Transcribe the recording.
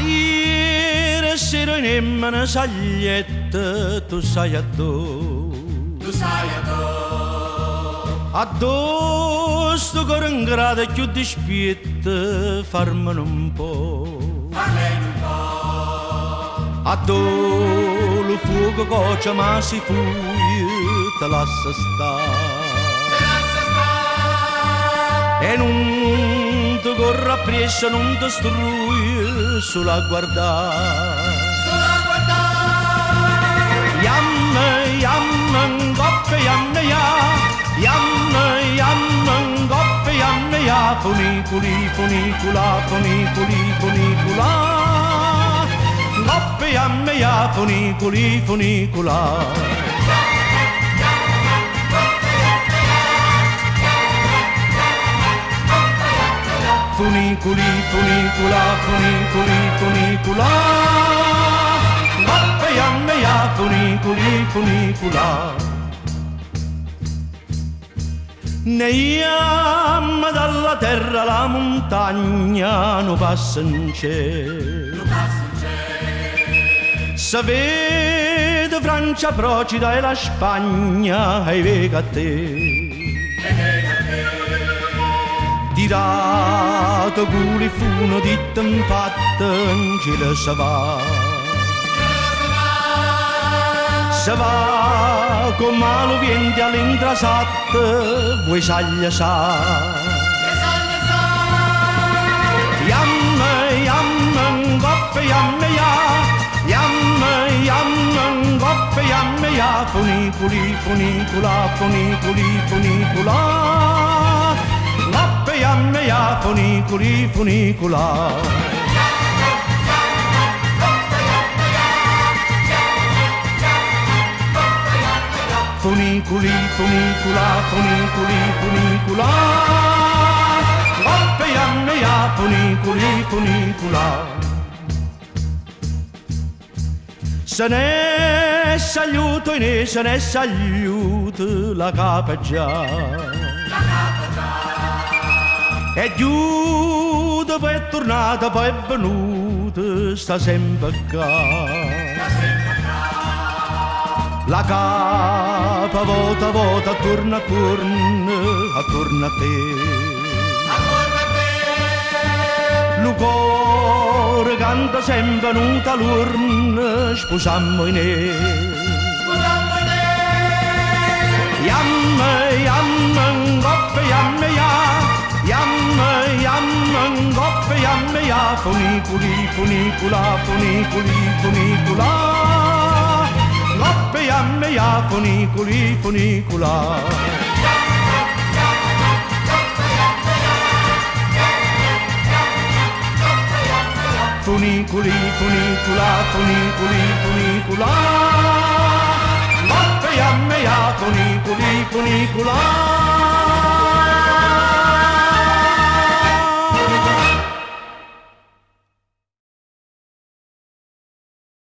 Ieri sera in una saglietta, tu sai addo. Tu sai addo. Addo sto cuore in grado più dispietta, farmene un po'. Farmene un po'. Addo lo fuoco coccia ma si fuia, te lascia stare. Te lascia stare. E non ti corre appresso, non ti strui, solo a guardare. Solo a guardare. Yamma, yamma, goppe, yamma, ya. Yamma, yamma, goppe, yamma, ya. Funiculi, funicula, funiculi, funicula. Goppe, yamma, ya. Funiculi, funicula. Funiculi, funicula, funiculi, funicula. Goppe, yamma, ya. Funiculi, funicula. Ne yamma dalla terra la montagna non passa in cielo. Se vede Francia procida e la Spagna e vega a te. Tirato culi funo di tempat in giro se va. Se va con malo vienti all'intrasat, vuoi saglia sa. Yamma, yamma, goppe, yamma, ya. Yamma, yamma, goppe, yamma, ya. Funiculi, funicula, funiculi, funicula. Goppe, yamma, ya. Funiculi, funicula. Funiculi, funicula, funiculi, funicula. Goppe, yamma, ya. Funiculi, funicula. Se ne saluto e se ne saluto la capa già. La capa già. E giù poi è tornata, poi è venuta, sta sempre qua. Sta sempre qua. La capa volta a volta torna a te. Attorno a te. Lo cuore canta sempre venuta l'urna, sposammo in e. Sposammo in e. Yamma, yamma, goppe, yamma, ya. Yamma, yamma, goppe, yamma, ya. Funiculi, funicula, funiculi, funicula. Goppe, yamma, ya. Funiculi, funicula. Funiculi, funicula, funiculi, funicula. Goppe, yamma, ya. Funiculi, funicula.